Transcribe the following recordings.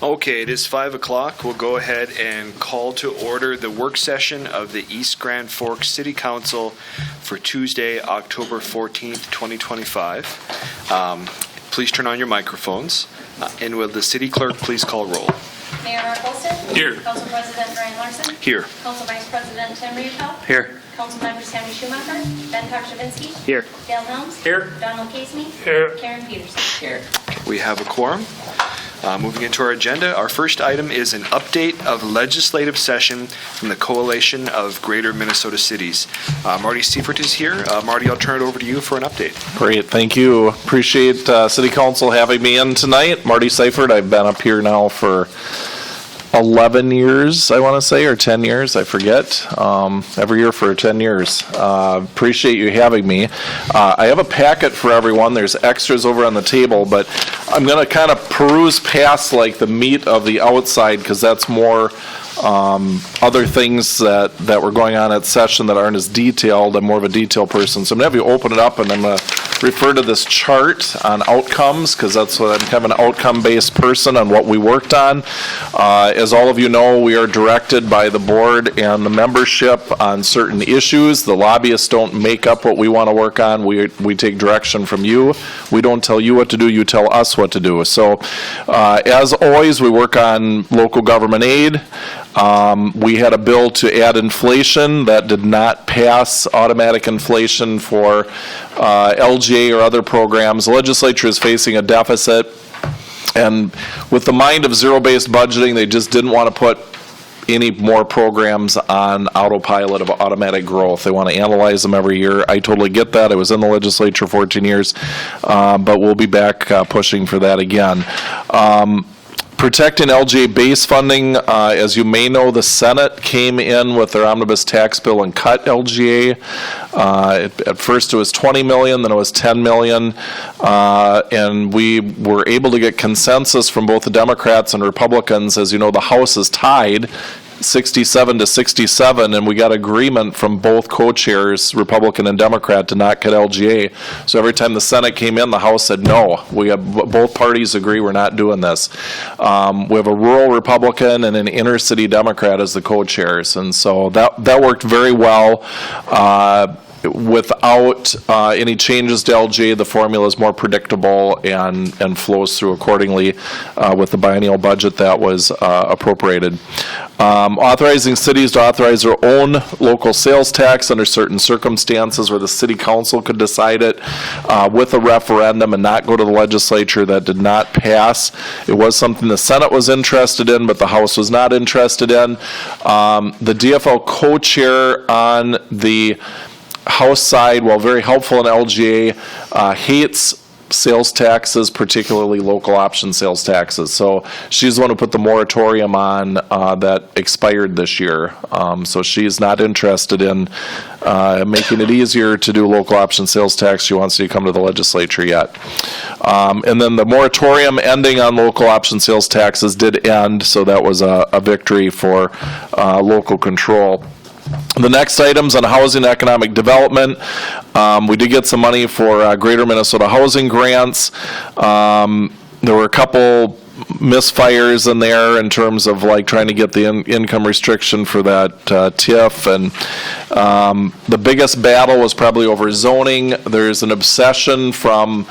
Okay, it is 5 o'clock. We'll go ahead and call to order the work session of the East Grand Forks City Council for Tuesday, October 14th, 2025. Please turn on your microphones. And will the city clerk please call roll? Mayor Mark Olson? Here. Council President Brian Larson? Here. Council Vice President Tim Reupel? Here. Council Member Sammy Schumacher? Ben Takshavinsky? Here. Dale Helms? Here. Donald Casey? Here. Karen Peterson? Here. We have a quorum. Moving into our agenda, our first item is an update of legislative session from the Coalition of Greater Minnesota Cities. Marty Seifert is here. Marty, I'll turn it over to you for an update. Great, thank you. Appreciate City Council having me in tonight. Marty Seifert, I've been up here now for 11 years, I want to say, or 10 years, I forget. Every year for 10 years. Appreciate you having me. I have a packet for everyone. There's extras over on the table, but I'm going to kind of peruse past like the meat of the outside because that's more other things that were going on at session that aren't as detailed. I'm more of a detail person. So I'm going to have you open it up and I'm going to refer to this chart on outcomes because that's what I'm kind of an outcome-based person on what we worked on. As all of you know, we are directed by the board and the membership on certain issues. The lobbyists don't make up what we want to work on. We take direction from you. We don't tell you what to do. You tell us what to do. So as always, we work on local government aid. We had a bill to add inflation that did not pass automatic inflation for LGA or other programs. The legislature is facing a deficit, and with the mind of zero-based budgeting, they just didn't want to put any more programs on autopilot of automatic growth. They want to analyze them every year. I totally get that. I was in the legislature 14 years, but we'll be back pushing for that again. Protecting LGA base funding, as you may know, the Senate came in with their omnibus tax bill and cut LGA. At first it was $20 million, then it was $10 million, and we were able to get consensus from both the Democrats and Republicans. As you know, the House is tied 67 to 67, and we got agreement from both co-chairs, Republican and Democrat, to not cut LGA. So every time the Senate came in, the House said no. We have both parties agree we're not doing this. We have a rural Republican and an inner city Democrat as the co-chairs, and so that worked very well. Without any changes to LGA, the formula is more predictable and flows through accordingly with the biennial budget that was appropriated. Authorizing cities to authorize their own local sales tax under certain circumstances where the city council could decide it with a referendum and not go to the legislature. That did not pass. It was something the Senate was interested in, but the House was not interested in. The DFL co-chair on the House side, while very helpful in LGA, hates sales taxes, particularly local option sales taxes. So she's the one who put the moratorium on that expired this year. So she's not interested in making it easier to do local option sales tax. She wants to come to the legislature yet. And then the moratorium ending on local option sales taxes did end, so that was a victory for local control. The next items on housing and economic development, we did get some money for Greater Minnesota housing grants. There were a couple misfires in there in terms of like trying to get the income restriction for that TIF, and the biggest battle was probably over zoning. There's an obsession from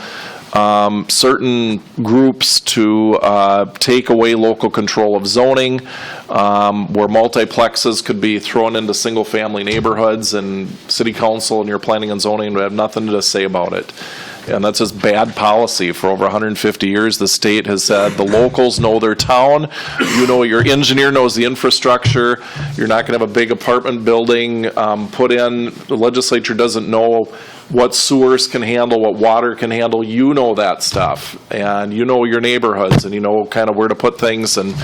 certain groups to take away local control of zoning, where multiplexes could be thrown into single-family neighborhoods, and city council and your planning and zoning would have nothing to say about it. And that's just bad policy. For over 150 years, the state has said the locals know their town. You know, your engineer knows the infrastructure. You're not going to have a big apartment building put in. The legislature doesn't know what sewers can handle, what water can handle. You know that stuff, and you know your neighborhoods, and you know kind of where to put things. And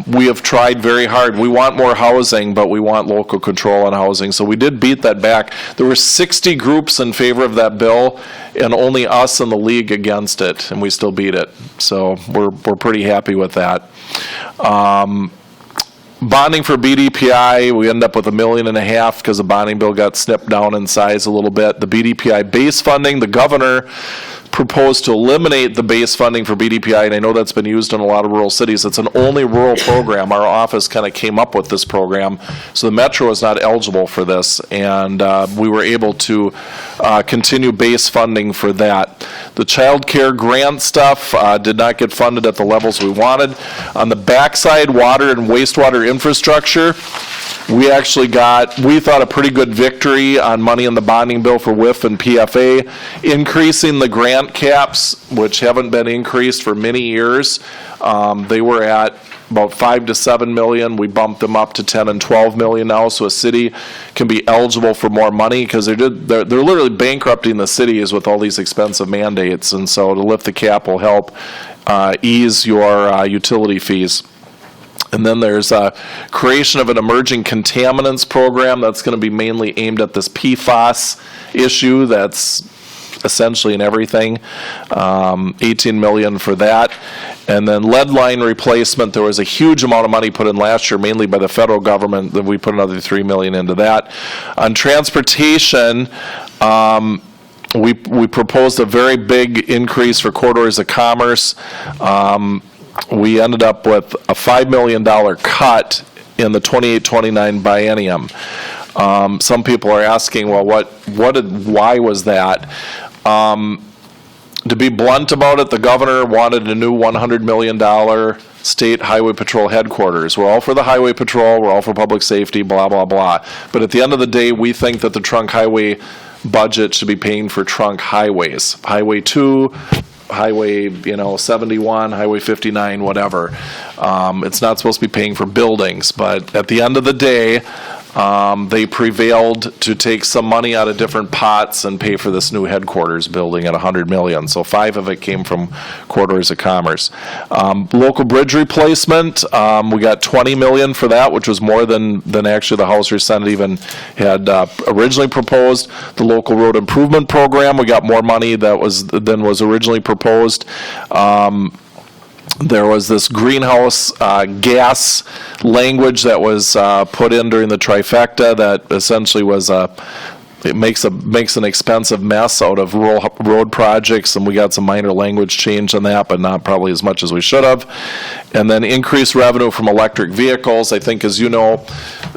we have tried very hard. We want more housing, but we want local control on housing. So we did beat that back. There were 60 groups in favor of that bill, and only us and the league against it, and we still beat it. So we're pretty happy with that. Bonding for BDPI, we end up with $1.5 million because the bonding bill got snipped down in size a little bit. The BDPI base funding, the governor proposed to eliminate the base funding for BDPI, and I know that's been used in a lot of rural cities. It's an only rural program. Our office kind of came up with this program, so the Metro is not eligible for this, and we were able to continue base funding for that. The child care grant stuff did not get funded at the levels we wanted. On the backside, water and wastewater infrastructure, we actually got, we thought, a pretty good victory on money in the bonding bill for WIF and PFA, increasing the grant caps, which haven't been increased for many years. They were at about 5 to 7 million. We bumped them up to 10 and 12 million now, so a city can be eligible for more money, because they're literally bankrupting the cities with all these expensive mandates, and so to lift the cap will help ease your utility fees. And then there's a creation of an emerging contaminants program that's going to be mainly aimed at this PFAS issue that's essentially in everything. 18 million for that. And then lead line replacement, there was a huge amount of money put in last year, mainly by the federal government, that we put another 3 million into that. On transportation, we proposed a very big increase for corridors of commerce. We ended up with a $5 million cut in the 28-29 biennium. Some people are asking, well, why was that? To be blunt about it, the governor wanted a new $100 million state highway patrol headquarters. We're all for the highway patrol, we're all for public safety, blah, blah, blah. But at the end of the day, we think that the trunk highway budget should be paying for trunk highways. Highway 2, Highway 71, Highway 59, whatever. It's not supposed to be paying for buildings, but at the end of the day, they prevailed to take some money out of different pots and pay for this new headquarters building at $100 million. So 5 of it came from corridors of commerce. Local bridge replacement, we got $20 million for that, which was more than actually the House or Senate even had originally proposed. The local road improvement program, we got more money than was originally proposed. There was this greenhouse gas language that was put in during the trifecta that essentially was it makes an expensive mess out of rural road projects, and we got some minor language change on that, but not probably as much as we should have. And then increased revenue from electric vehicles. I think, as you know,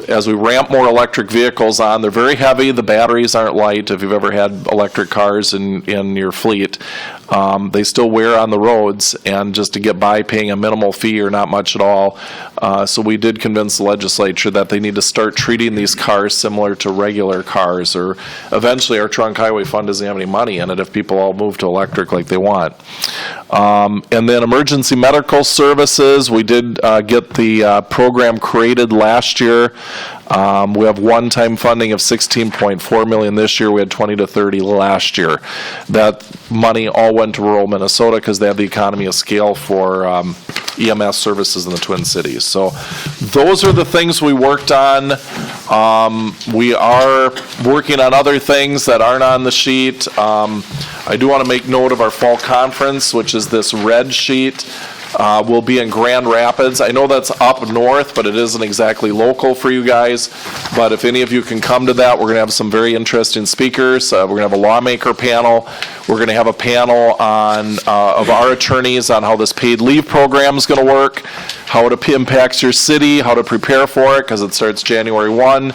as we ramp more electric vehicles on, they're very heavy. The batteries aren't light. If you've ever had electric cars in your fleet, they still wear on the roads, and just to get by paying a minimal fee or not much at all. So we did convince the legislature that they need to start treating these cars similar to regular cars, or eventually our trunk highway fund doesn't have any money in it if people all move to electric like they want. And then emergency medical services, we did get the program created last year. We have one-time funding of $16.4 million this year. We had 20 to 30 last year. That money all went to rural Minnesota because they have the economy of scale for EMS services in the Twin Cities. So those are the things we worked on. We are working on other things that aren't on the sheet. I do want to make note of our fall conference, which is this red sheet. We'll be in Grand Rapids. I know that's up north, but it isn't exactly local for you guys. But if any of you can come to that, we're going to have some very interesting speakers. We're going to have a lawmaker panel. We're going to have a panel on of our attorneys on how this paid leave program is going to work, how it impacts your city, how to prepare for it, because it starts January 1.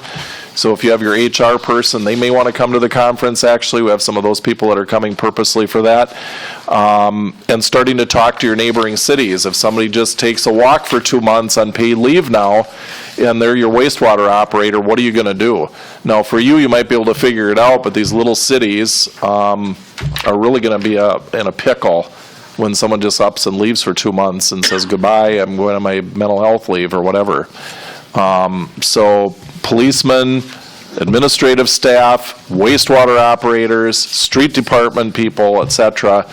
So if you have your HR person, they may want to come to the conference. Actually, we have some of those people that are coming purposely for that. And starting to talk to your neighboring cities. If somebody just takes a walk for 2 months on paid leave now, and they're your wastewater operator, what are you going to do? Now, for you, you might be able to figure it out, but these little cities are really going to be in a pickle when someone just ups and leaves for 2 months and says, goodbye, I'm going on my mental health leave or whatever. So policemen, administrative staff, wastewater operators, street department people, etc.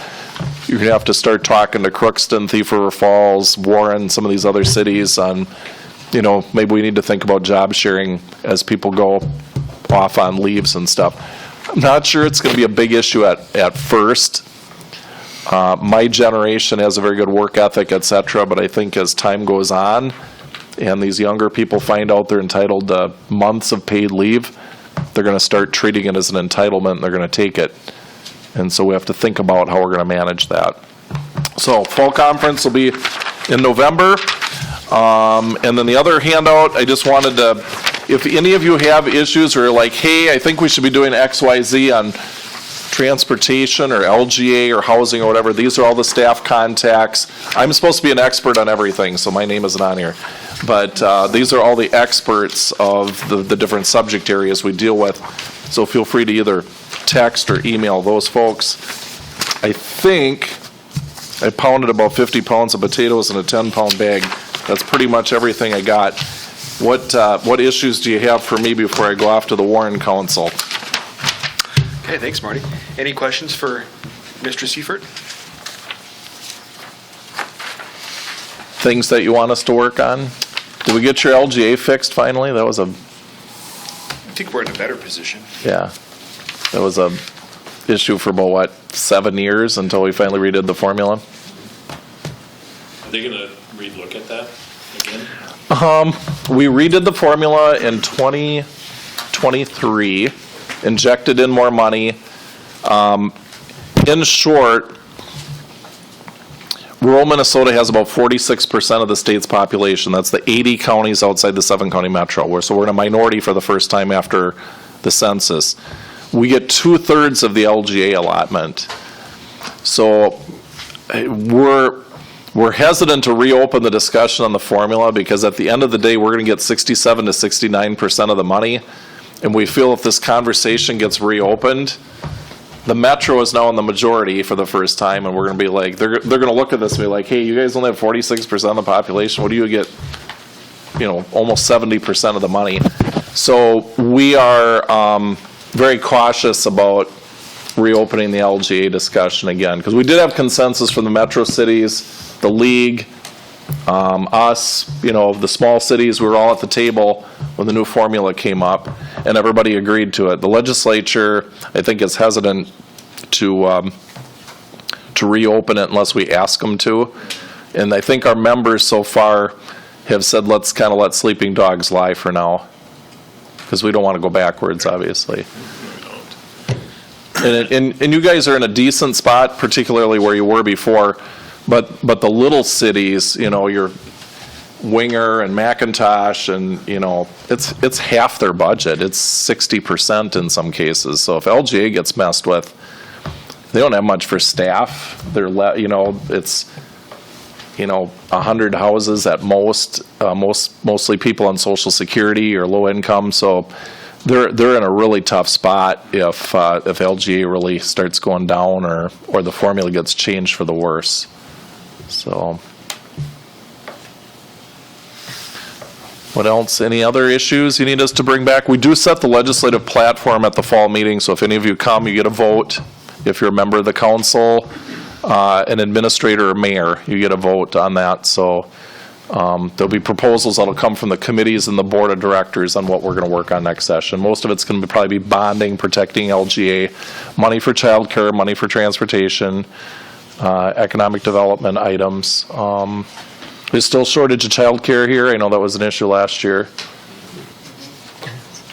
You're going to have to start talking to Crookston, Thief River Falls, Warren, some of these other cities on, maybe we need to think about job sharing as people go off on leaves and stuff. I'm not sure it's going to be a big issue at first. My generation has a very good work ethic, etc., but I think as time goes on, and these younger people find out they're entitled to months of paid leave, they're going to start treating it as an entitlement, and they're going to take it. And so we have to think about how we're going to manage that. So fall conference will be in November. And then the other handout, I just wanted to, if any of you have issues or like, hey, I think we should be doing X, Y, Z on transportation or LGA or housing or whatever, these are all the staff contacts. I'm supposed to be an expert on everything, so my name isn't on here. But these are all the experts of the different subject areas we deal with. So feel free to either text or email those folks. I think I pounded about 50 pounds of potatoes in a 10-pound bag. That's pretty much everything I got. What issues do you have for me before I go off to the Warren Council? Okay, thanks, Marty. Any questions for Mr. Seifert? Things that you want us to work on? Did we get your LGA fixed finally? That was I think we're in a better position. yeah. That was a issue for about, 7 years until we finally redid the formula? Are they gonna relook at that again? We redid the formula in 2023, injected in more money. In short, rural Minnesota has about 46% of the state's population. That's the 80 counties outside the 7-county metro. So we're in a minority for the first time after the census. We get 2/3 of the LGA allotment. So we're hesitant to reopen the discussion on the formula because at the end of the day, we're going to get 67 to 69% of the money. And we feel if this conversation gets reopened, the metro is now in the majority for the first time, and we're going to be like, they're going to look at this and be like, hey, you guys only have 46% of the population. What do you get? Almost 70% of the money. So we are very cautious about reopening the LGA discussion again, because we did have consensus from the metro cities, the league, us, the small cities. We were all at the table when the new formula came up, and everybody agreed to it. The legislature, I think, is hesitant to reopen it unless we ask them to. And I think our members so far have said, let's kind of let sleeping dogs lie for now, because we don't want to go backwards, obviously. And you guys are in a decent spot, particularly where you were before, but the little cities, your Winger and McIntosh, and it's half their budget. It's 60% in some cases. So if LGA gets messed with, they don't have much for staff. They're it's 100 houses at most, mostly people on Social Security or low income. So they're in a really tough spot if LGA really starts going down or the formula gets changed for the worse. So, what else? Any other issues you need us to bring back? We do set the legislative platform at the fall meeting, so if any of you come, you get a vote. If you're a member of the council, an administrator or mayor, you get a vote on that. So there'll be proposals that'll come from the committees and the board of directors on what we're going to work on next session. Most of it's going to probably be bonding, protecting LGA, money for childcare, money for transportation, economic development items. There's still shortage of childcare here. I know that was an issue last year.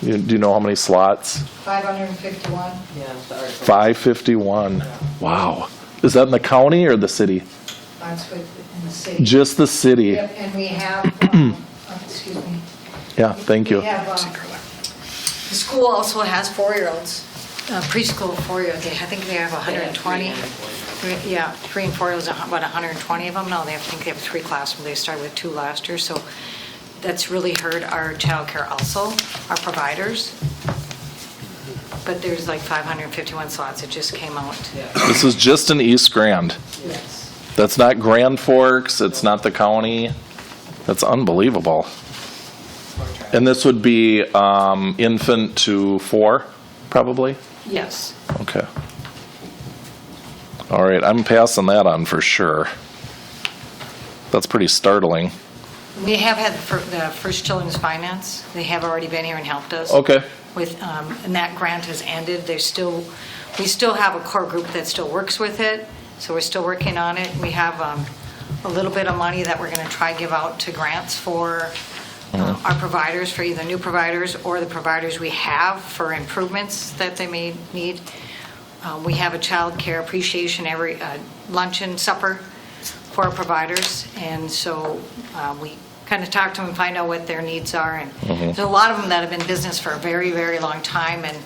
Do you know how many slots? 551. 551. Wow. Is that in the county or the city? That's in the city. Just the city. Yep, and we have, excuse me. Yeah, thank you. We have, the school also has 4-year-olds, preschool 4-year-olds. I think they have 120. Yeah, 3 and 4-year-olds, about 120 of them. No, I think they have 3 classrooms. They started with 2 last year, so that's really hurt our childcare also, our providers. But there's like 551 slots. It just came out. This is just in East Grand. Yes. That's not Grand Forks. It's not the county. That's unbelievable. And this would be infant to 4, probably? Yes. Okay. All right, I'm passing that on for sure. That's pretty startling. We have had the First Children's Finance. They have already been here and helped us. Okay. With, and that grant has ended. We still have a core group that still works with it, so we're still working on it. We have a little bit of money that we're going to try to give out to grants for our providers, for either new providers or the providers we have for improvements that they may need. We have a child care appreciation every luncheon, supper for our providers, and so we kind of talk to them and find out what their needs are. And there's a lot of them that have been in business for a very, very long time, and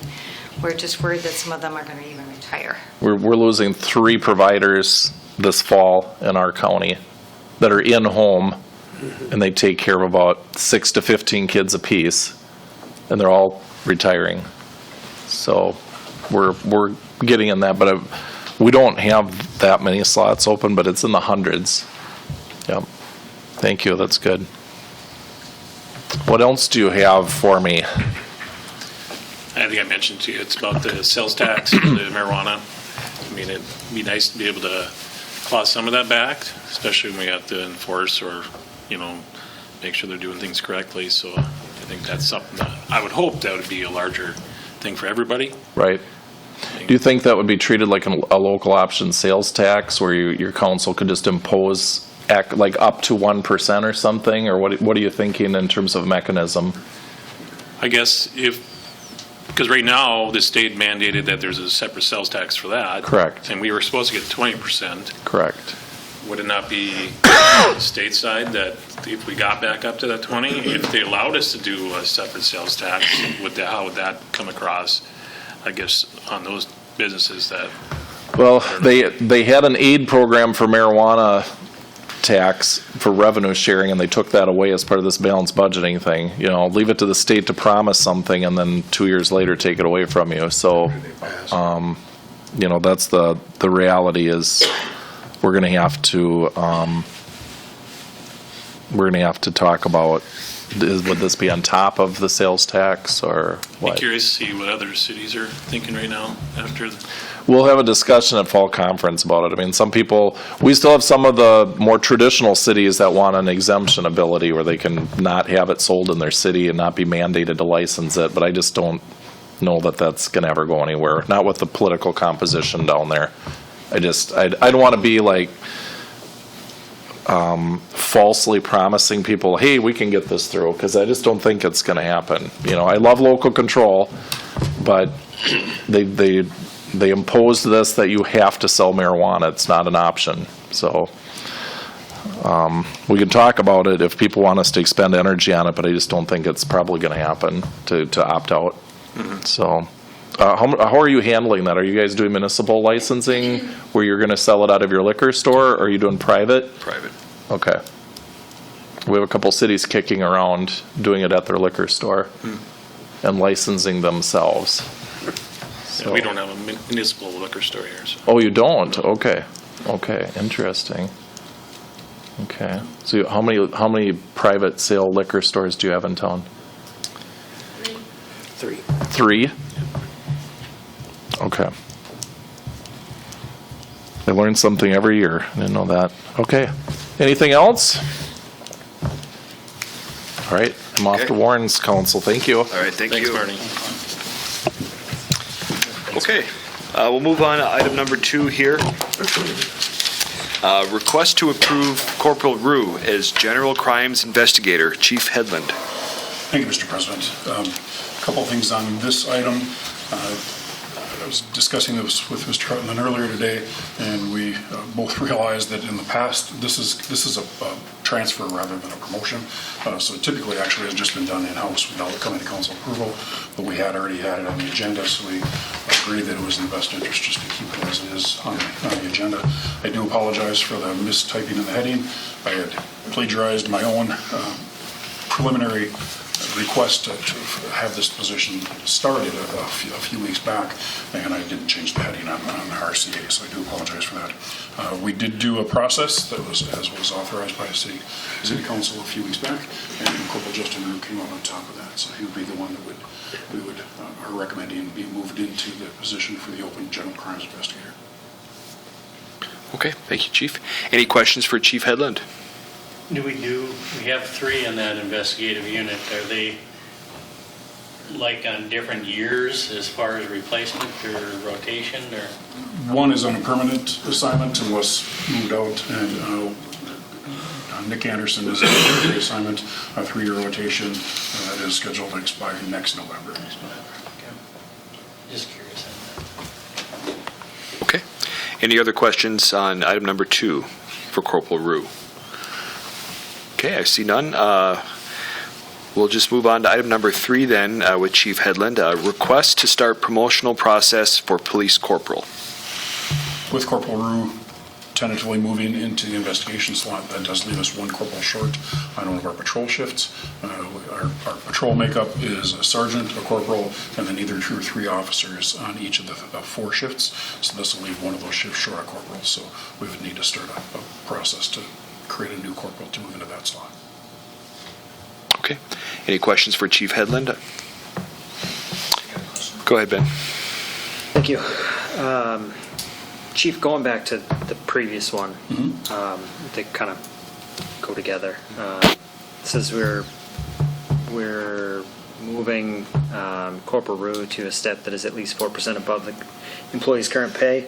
we're just worried that some of them are going to even retire. We're losing 3 providers this fall in our county that are in-home, and they take care of about 6 to 15 kids apiece, and they're all retiring. So we're getting in that, but we don't have that many slots open, but it's in the hundreds. Yep. Thank you, that's good. What else do you have for me? I think I mentioned to you, it's about the sales tax, the marijuana. I mean, it'd be nice to be able to claw some of that back, especially when we have to enforce or, make sure they're doing things correctly. So I think that's something that I would hope that would be a larger thing for everybody. Right. Do you think that would be treated like a local option sales tax, where your council could just impose like up to 1% or something, or what are you thinking in terms of mechanism? I guess because right now the state mandated that there's a separate sales tax for that. Correct. And we were supposed to get 20%. Correct. Would it not be stateside that if we got back up to that 20, if they allowed us to do a separate sales tax, how would that come across, I guess, on those businesses that? Well, they had an aid program for marijuana tax for revenue sharing, and they took that away as part of this balanced budgeting thing. Leave it to the state to promise something and then 2 years later take it away from you. So, that's the reality is we're going to have to talk about, would this be on top of the sales tax or what? I'm curious to see what other cities are thinking right now after. We'll have a discussion at fall conference about it. I mean, we still have some of the more traditional cities that want an exemption ability where they can not have it sold in their city and not be mandated to license it, but I just don't know that that's going to ever go anywhere, not with the political composition down there. I don't want to be like falsely promising people, hey, we can get this through, because I just don't think it's going to happen. I love local control, but they imposed this that you have to sell marijuana. It's not an option. So we can talk about it if people want us to expend energy on it, but I just don't think it's probably going to happen to opt out. So how are you handling that? Are you guys doing municipal licensing where you're going to sell it out of your liquor store, or are you doing private? Private. Okay. We have a couple cities kicking around doing it at their liquor store and licensing themselves. So. We don't have a municipal liquor store here. So. Oh, you don't? Okay. Interesting. Okay. So how many private sale liquor stores do you have in town? 3. 3? Okay. I learn something every year. I didn't know that. Okay. Anything else? All right. I'm off to Warren's council. Thank you. All right, thanks, Thanks, Marty. Okay, we'll move on to item number 2 here. Request to approve Corporal Roue as General Crimes Investigator, Chief Hedlund. Thank you, Mr. President. A couple of things on this item. I was discussing this with Mr. Huttunen earlier today, and we both realized that in the past, this is a transfer rather than a promotion. So typically, actually, has just been done in-house without coming to council approval, but we had already had it on the agenda, so we agreed that it was in the best interest just to keep it as it is on the agenda. I do apologize for the mistyping in the heading. I had plagiarized my own preliminary request to have this position started a few weeks back, and I didn't change the heading on the RCA, so I do apologize for that. We did do a process that was authorized by the city council a few weeks back, and Corporal Justin Roue came out on top of that, so he would be the one that we are recommending be moved into the position for the open general crimes investigator. Okay, thank you, Chief. Any questions for Chief Hedlund? We have 3 in that investigative unit. Are they like on different years as far as replacement or rotation, or? One is on a permanent assignment and was moved out, and Nick Anderson is on a temporary assignment, a 3-year rotation that is scheduled to expire next November. Just curious on that. Any other questions on item number 2 for Corporal Roue? Okay, I see none. We'll just move on to item number 3 then with Chief Hedlund. Request to start promotional process for police corporal. With Corporal Roue tentatively moving into the investigation slot, that does leave us 1 corporal short on one of our patrol shifts. Our patrol makeup is a sergeant, a corporal, and then either 2 or 3 officers on each of the 4 shifts. So this will leave one of those shifts short of corporal. So we would need to start a process to create a new corporal to move into that slot. Okay. Any questions for Chief Hedlund? Go ahead, Ben. Thank you. Chief, going back to the previous one, they kind of go together. It says we're moving Corporal Roue to a step that is at least 4% above the employee's current pay.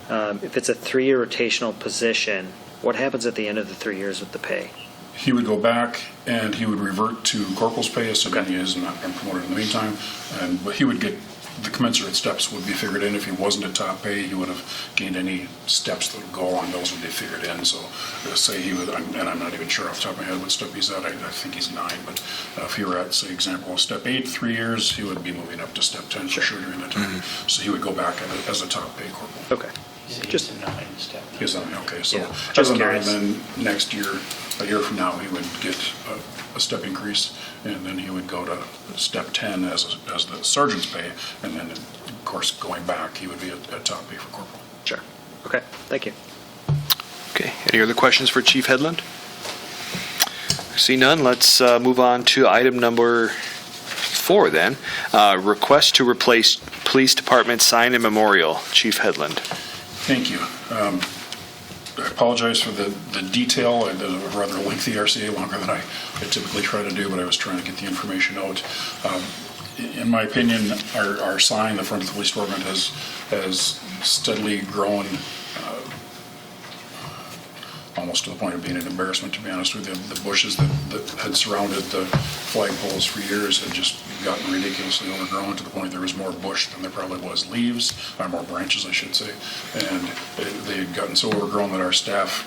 If it's a 3-year rotational position, what happens at the end of the 3 years with the pay? He would go back and he would revert to corporal's pay, assuming he has not been promoted in the meantime. But he would get the commensurate steps would be figured in. If he wasn't at top pay, he would have gained any steps that would go along. Those would be figured in. So say he would, and I'm not even sure off the top of my head what step he's at. I think he's 9. But if he were at, say, example, step 8, 3 years, he would be moving up to step 10 for sure during that time. So he would go back as a top pay corporal. Okay. Just a 9 step. He's on, okay. So Yeah, as just a 9, curious. then next year, a year from now, he would get a step increase, and then he would go to step 10 as the sergeant's pay, and then, of course, going back, he would be at top pay for corporal. Sure. Okay. Thank you. Okay. Any other questions for Chief Hedlund? See none. Let's move on to item number 4 then. Request to replace police department sign and memorial. Chief Hedlund. Thank you. I apologize for the detail. I did a rather lengthy RCA, longer than I typically try to do, but I was trying to get the information out. In my opinion, our sign, the front of the police department, has steadily grown almost to the point of being an embarrassment, to be honest with you. The bushes that had surrounded the flagpoles for years had just gotten ridiculously overgrown to the point there was more bush than there probably was leaves, or more branches, I should say. And they had gotten so overgrown that our staff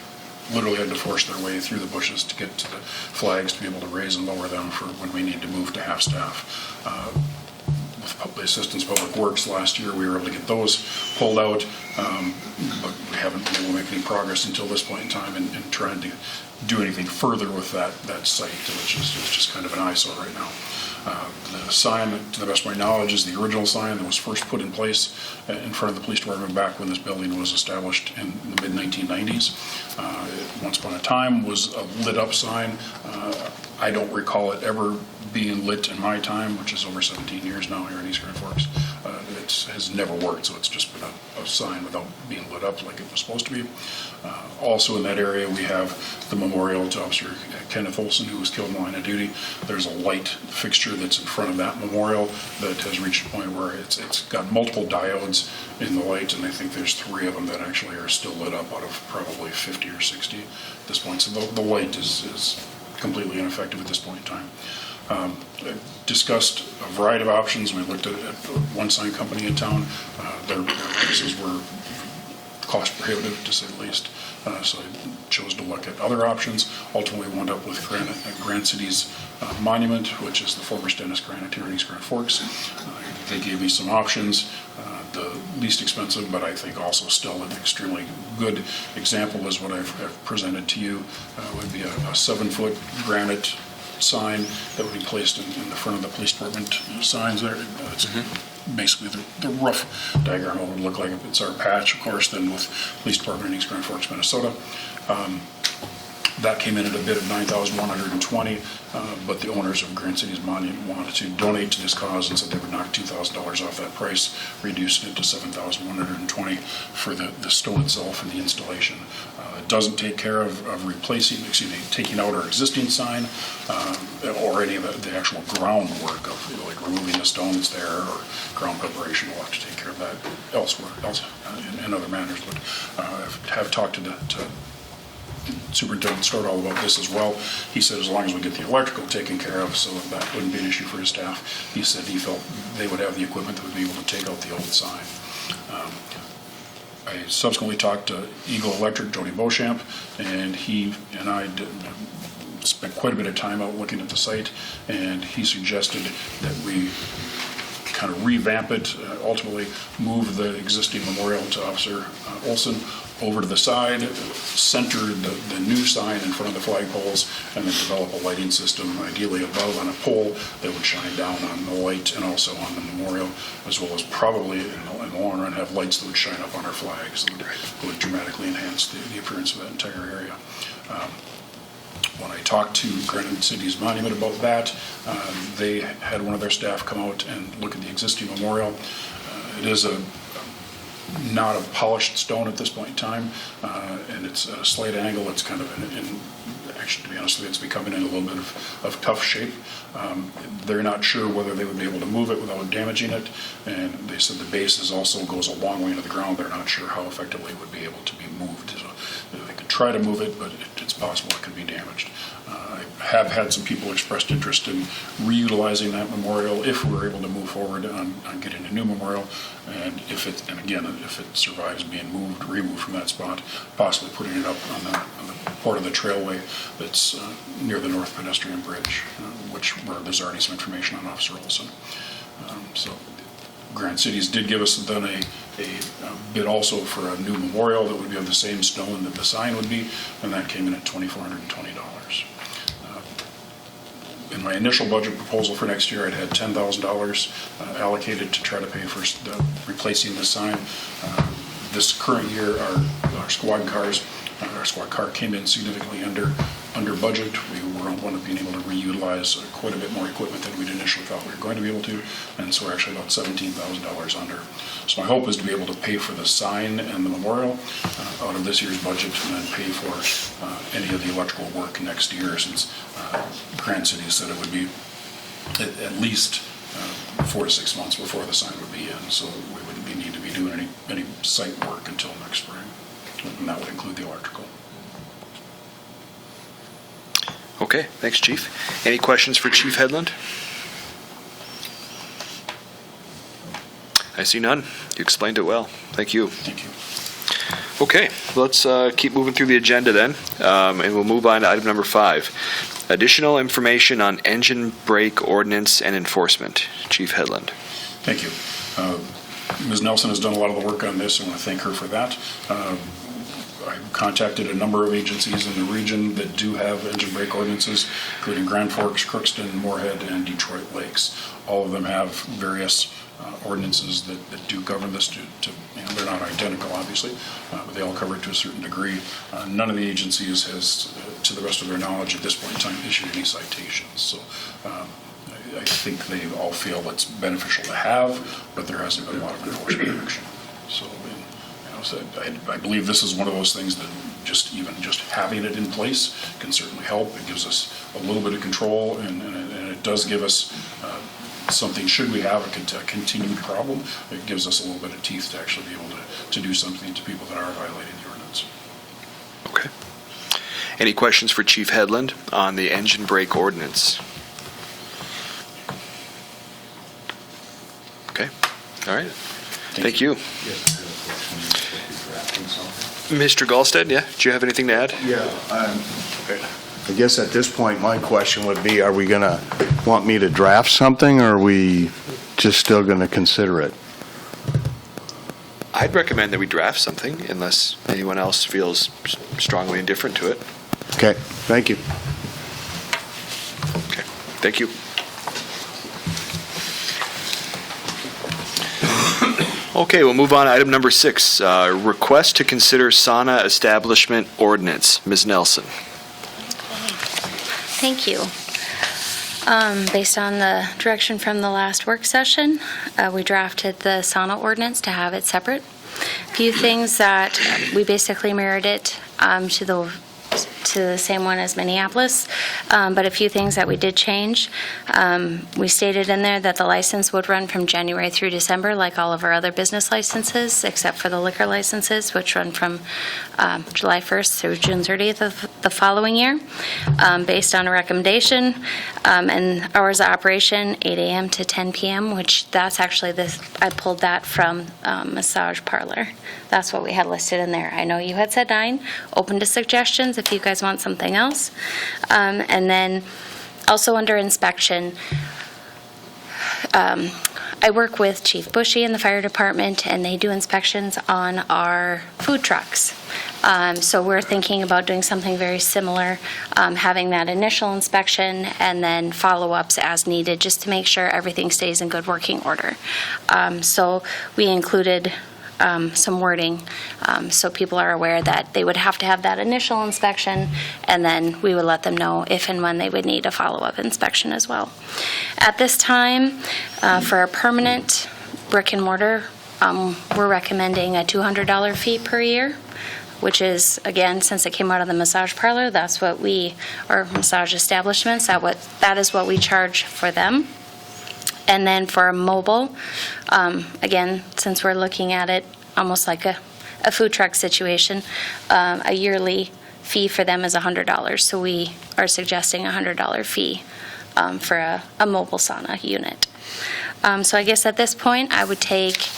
literally had to force their way through the bushes to get to the flags to be able to raise and lower them for when we need to move to half staff. With the assistance of Public Works last year, we were able to get those pulled out, but we haven't been able to make any progress until this point in time in trying to do anything further with that site, which is just kind of an eyesore right now. The sign, to the best of my knowledge, is the original sign that was first put in place in front of the police department back when this building was established in the mid-1990s. Once upon a time was a lit-up sign. I don't recall it ever being lit in my time, which is over 17 years now here in East Grand Forks. It has never worked, so it's just been a sign without being lit up like it was supposed to be. Also in that area, we have the memorial to Officer Kenneth Olson, who was killed in the line of duty. There's a light fixture that's in front of that memorial that has reached a point where it's got multiple diodes in the light, and I think there's 3 of them that actually are still lit up out of probably 50 or 60 at this point. So the light is completely ineffective at this point in time. Discussed a variety of options. We looked at one sign company in town. Their prices were cost prohibitive, to say the least. So I chose to look at other options. Ultimately wound up with Grand City's Monument, which is the former Stennis Granite here in East Grand Forks. They gave me some options. The least expensive, but I think also still an extremely good example is what I've presented to you. Would be a 7-foot granite sign that would be placed in the front of the police department signs there. It's basically the rough diagram of what it would look like if it's our patch, of course, then with police department in East Grand Forks, Minnesota. That came in at a bid of $9,120, but the owners of Grand City's Monument wanted to donate to this cause and said they would knock $2,000 off that price, reducing it to $7,120 for the stone itself and the installation. It doesn't take care of taking out our existing sign or any of the actual groundwork of like removing the stone that's there or ground preparation. We'll have to take care of that elsewhere, in other manners. But I have talked to Superintendent Stewart all about this as well. He said as long as we get the electrical taken care of, so that wouldn't be an issue for his staff. He said he felt they would have the equipment that would be able to take out the old sign. I subsequently talked to Eagle Electric, Jody Beauchamp, and he and I spent quite a bit of time out looking at the site, and he suggested that we kind of revamp it, ultimately move the existing memorial to Officer Olson over to the side, center the new sign in front of the flagpoles, and then develop a lighting system, ideally above on a pole that would shine down on the light and also on the memorial, as well as probably in the long run have lights that would shine up on our flags that would dramatically enhance the appearance of that entire area. When I talked to Granite City's monument about that, they had one of their staff come out and look at the existing memorial. It is not a polished stone at this point in time, and it's at a slight angle. It's kind of actually, to be honest with you, it's becoming in a little bit of tough shape. They're not sure whether they would be able to move it without damaging it, and they said the base also goes a long way into the ground. They're not sure how effectively it would be able to be moved. So they could try to move it, but it's possible it could be damaged. I have had some people expressed interest in reutilizing that memorial if we're able to move forward on getting a new memorial, and if it survives being removed from that spot, possibly putting it up on the part of the trailway that's near the North Pedestrian Bridge, where there's already some information on Officer Olson. So Granite Cities did give us then a bid also for a new memorial that would be of the same stone that the sign would be, and that came in at $2,420. In my initial budget proposal for next year, I'd had $10,000 allocated to try to pay for replacing the sign. This current year, our squad car came in significantly under budget. We were one of being able to reutilize quite a bit more equipment than we'd initially thought we were going to be able to, and so we're actually about $17,000 under. So my hope is to be able to pay for the sign and the memorial out of this year's budget, and then pay for any of the electrical work next year, since Granite City said it would be at least 4 to 6 months before the sign would be in, so we wouldn't need to be doing any site work until next spring, and that would include the electrical. Okay, thanks, Chief. Any questions for Chief Hedlund? I see none. You explained it well. Thank you. Thank you. Okay, let's keep moving through the agenda then, and we'll move on to item number 5. Additional information on engine brake ordinance and enforcement. Chief Hedlund. Thank you. Ms. Nelson has done a lot of the work on this. I want to thank her for that. I contacted a number of agencies in the region that do have engine brake ordinances, including Grand Forks, Crookston, Moorhead, and Detroit Lakes. All of them have various ordinances that do govern this. They're not identical, obviously, but they all cover it to a certain degree. None of the agencies has, to the best of their knowledge at this point in time, issued any citations. So I think they all feel it's beneficial to have, but there hasn't been a lot of enforcement action. So I believe this is one of those things that just having it in place can certainly help. It gives us a little bit of control, and it does give us something, should we have a continued problem, it gives us a little bit of teeth to actually be able to do something to people that are violating the ordinance. Okay. Any questions for Chief Hedlund on the engine brake ordinance? Okay. All right. Thank you. Mr. Gallstead, yeah? Do you have anything to add? Yeah. I guess at this point, my question would be, are we going to want me to draft something, or are we just still going to consider it? I'd recommend that we draft something, unless anyone else feels strongly indifferent to it. Okay, thank you. Okay, thank you. Okay, we'll move on to item number 6, request to consider sauna establishment ordinance. Ms. Nelson. Thank you. Based on the direction from the last work session, we drafted the sauna ordinance to have it separate. A few things that we basically mirrored it to the same one as Minneapolis, but a few things that we did change. We stated in there that the license would run from January through December, like all of our other business licenses, except for the liquor licenses, which run from July 1st through June 30th of the following year, based on a recommendation, and hours of operation, 8 a.m. to 10 p.m., which that's actually I pulled that from massage parlor. That's what we had listed in there. I know you had said 9, open to suggestions if you guys want something else. And then also under inspection, I work with Chief Bushy in the fire department, and they do inspections on our food trucks. So we're thinking about doing something very similar, having that initial inspection and then follow-ups as needed, just to make sure everything stays in good working order. So we included some wording, so people are aware that they would have to have that initial inspection, and then we would let them know if and when they would need a follow-up inspection as well. At this time, for a permanent brick and mortar, we're recommending a $200 fee per year, which is, again, since it came out of the massage parlor, that's what or massage establishments, that is what we charge for them. And then for a mobile, again, since we're looking at it almost like a food truck situation, a yearly fee for them is $100. So we are suggesting a $100 fee for a mobile sauna unit. So I guess at this point, I would take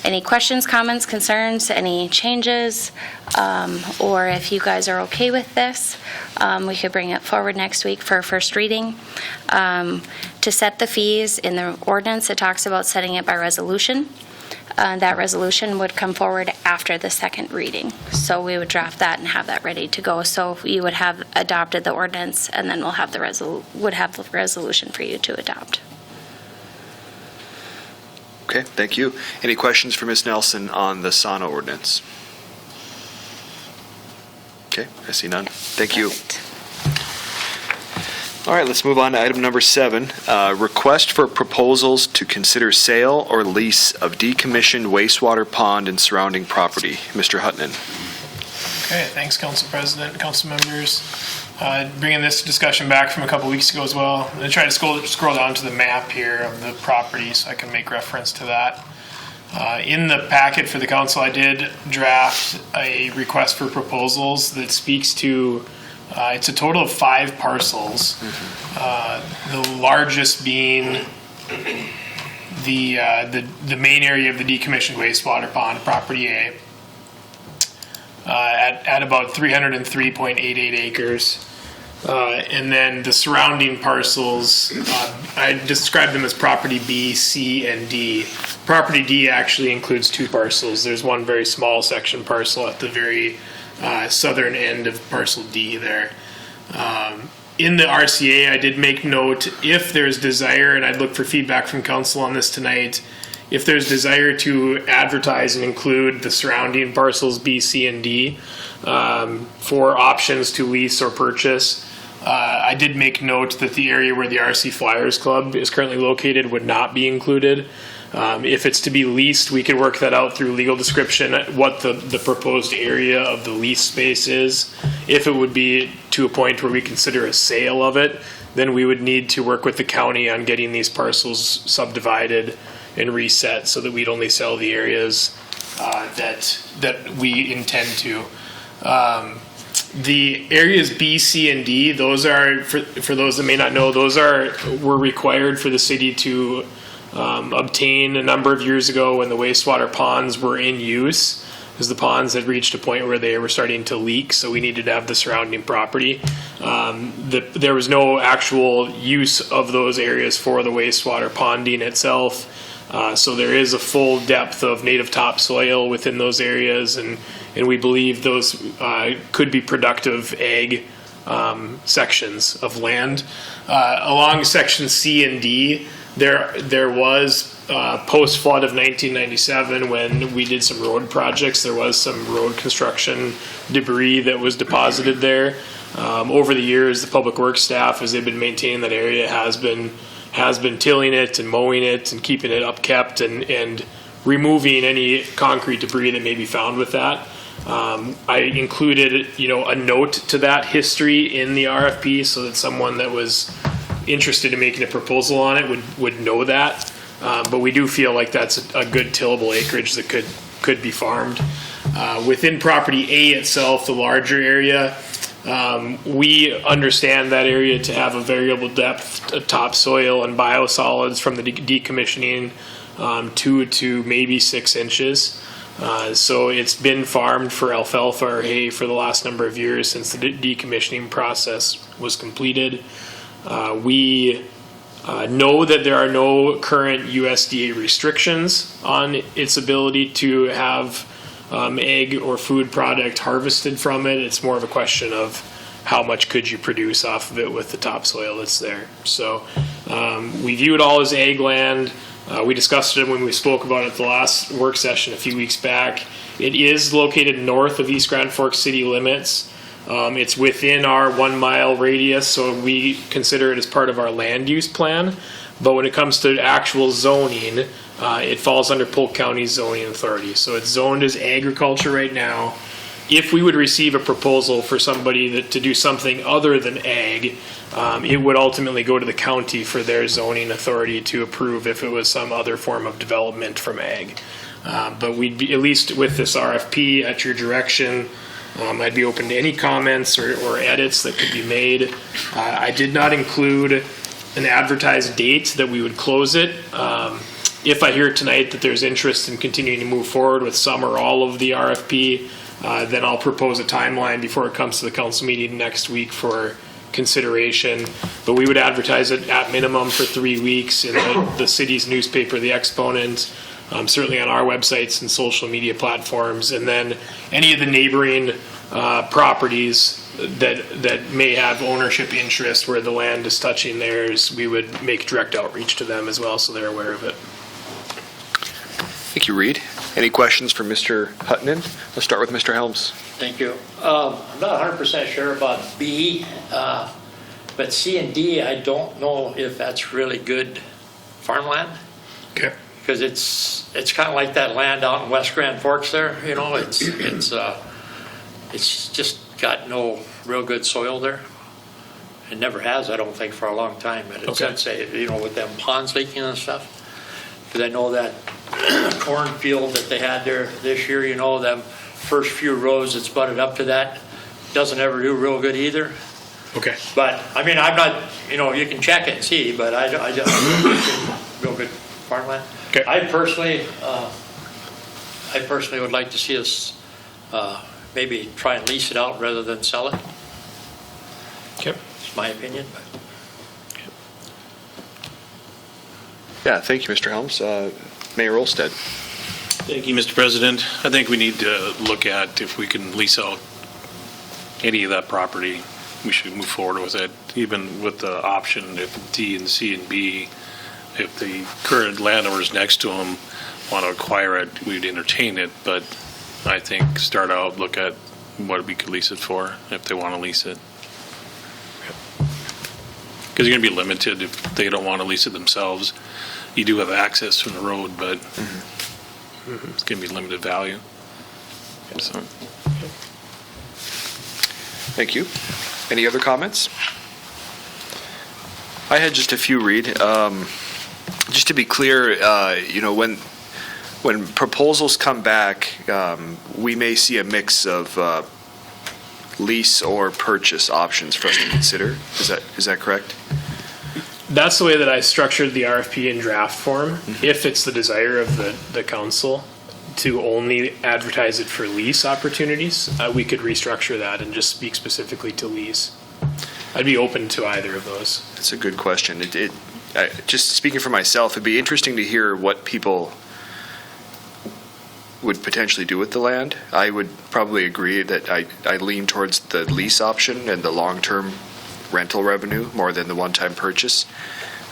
any questions, comments, concerns, any changes, or if you guys are okay with this, we could bring it forward next week for a first reading. To set the fees in the ordinance, it talks about setting it by resolution. That resolution would come forward after the second reading. So we would draft that and have that ready to go. So you would have adopted the ordinance, and then we'll have the resolution for you to adopt. Okay, thank you. Any questions for Ms. Nelson on the sauna ordinance? Okay, I see none. Thank you. All right, let's move on to item number 7. Request for proposals to consider sale or lease of decommissioned wastewater pond and surrounding property. Mr. Huttunen. Okay, thanks, Council President, Council members. Bringing this discussion back from a couple weeks ago as well. I'm going to try to scroll down to the map here of the property so I can make reference to that. In the packet for the council, I did draft a request for proposals that speaks to, it's a total of 5 parcels. The largest being the main area of the decommissioned wastewater pond, property A, at about 303.88 acres. And then the surrounding parcels, I described them as property B, C, and D. Property D actually includes 2 parcels. There's one very small section parcel at the very southern end of parcel D there. In the RCA, I did make note, if there's desire, and I'd look for feedback from council on this tonight, if there's desire to advertise and include the surrounding parcels B, C, and D for options to lease or purchase, I did make note that the area where the RC Flyers Club is currently located would not be included. If it's to be leased, we could work that out through legal description, what the proposed area of the lease space is. If it would be to a point where we consider a sale of it, then we would need to work with the county on getting these parcels subdivided and reset so that we'd only sell the areas that we intend to. The areas B, C, and D, those are, for those that may not know, were required for the city to obtain a number of years ago when the wastewater ponds were in use, because the ponds had reached a point where they were starting to leak, so we needed to have the surrounding property. There was no actual use of those areas for the wastewater ponding itself, so there is a full depth of native topsoil within those areas, and we believe those could be productive ag sections of land. Along section C and D, there was post-flood of 1997, when we did some road projects, there was some road construction debris that was deposited there. Over the years, the public works staff, as they've been maintaining that area, has been tilling it and mowing it and keeping it upkept and removing any concrete debris that may be found with that. I included, a note to that history in the RFP so that someone that was interested in making a proposal on it would know that. But we do feel like that's a good tillable acreage that could be farmed. Within property A itself, the larger area, we understand that area to have a variable depth of topsoil and biosolids from the decommissioning, 2 to maybe 6 inches. So it's been farmed for alfalfa or hay for the last number of years since the decommissioning process was completed. We know that there are no current USDA restrictions on its ability to have egg or food product harvested from it. It's more of a question of how much could you produce off of it with the topsoil that's there. So we view it all as ag land. We discussed it when we spoke about it at the last work session a few weeks back. It is located north of East Grand Forks city limits. It's within our 1 mile radius, so we consider it as part of our land use plan. But when it comes to actual zoning, it falls under Polk County zoning authority. So it's zoned as agriculture right now. If we would receive a proposal for somebody to do something other than ag, it would ultimately go to the county for their zoning authority to approve if it was some other form of development from ag. But we'd be, at least with this RFP at your direction, I'd be open to any comments or edits that could be made. I did not include an advertised date that we would close it. If I hear tonight that there's interest in continuing to move forward with some or all of the RFP, then I'll propose a timeline before it comes to the council meeting next week for consideration. But we would advertise it at minimum for 3 weeks in the city's newspaper, The Exponent, certainly on our websites and social media platforms, and then any of the neighboring properties that may have ownership interest where the land is touching theirs, we would make direct outreach to them as well so they're aware of it. Thank you, Reid. Any questions for Mr. Huttunen? Let's start with Mr. Helms. Thank you. I'm not 100% sure about B, but C and D, I don't know if that's really good farmland. Okay. Because it's kind of like that land out in West Grand Forks there. You know, it's just got no real good soil there. It never has, I don't think, for a long time. But it's, I'd say, you know, with them ponds leaking and stuff. Because I know that cornfield that they had there this year, you know, them first few rows that's butted up to that doesn't ever do real good either. Okay. But I mean, I'm not, you know, you can check it and see, but I just real good farmland. Okay. I personally would like to see us maybe try and lease it out rather than sell it. Okay. It's my opinion. But. Yeah, thank you, Mr. Helms. Mayor Olstead. Thank you, Mr. President. I think we need to look at if we can lease out any of that property. We should move forward with it, even with the option if D and C and B, if the current landowners next to them want to acquire it, we'd entertain it. But I think start out, look at what we could lease it for if they want to lease it. Because you're going to be limited if they don't want to lease it themselves. You do have access from the road, but it's going to be limited value. So. Thank you. Any other comments? I had just a few, Reid. Just to be clear, you know, when proposals come back, we may see a mix of lease or purchase options for us to consider. Is that correct? That's the way that I structured the RFP in draft form. If it's the desire of the council to only advertise it for lease opportunities, we could restructure that and just speak specifically to lease. I'd be open to either of those. That's a good question. Just speaking for myself, it'd be interesting to hear what people would potentially do with the land. I would probably agree that I lean towards the lease option and the long-term rental revenue more than the one-time purchase.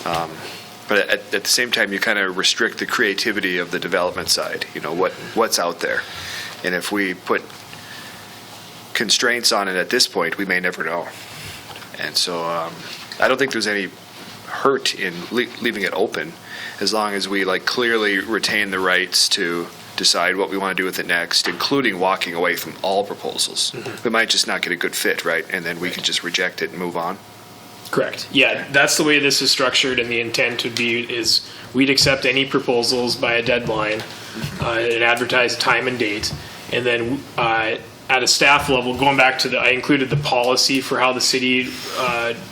But at the same time, you kind of restrict the creativity of the development side, you know, what's out there. And if we put constraints on it at this point, we may never know. And so I don't think there's any hurt in leaving it open as long as we like clearly retain the rights to decide what we want to do with it next, including walking away from all proposals. We might just not get a good fit, right? And then we can just reject it and move on. Correct. Yeah, that's the way this is structured, and the intent would be is we'd accept any proposals by a deadline and advertise time and date, and then at a staff level, going back to I included the policy for how the city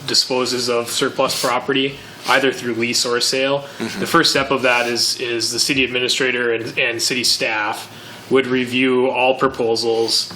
disposes of surplus property, either through lease or sale. The first step of that is the city administrator and city staff would review all proposals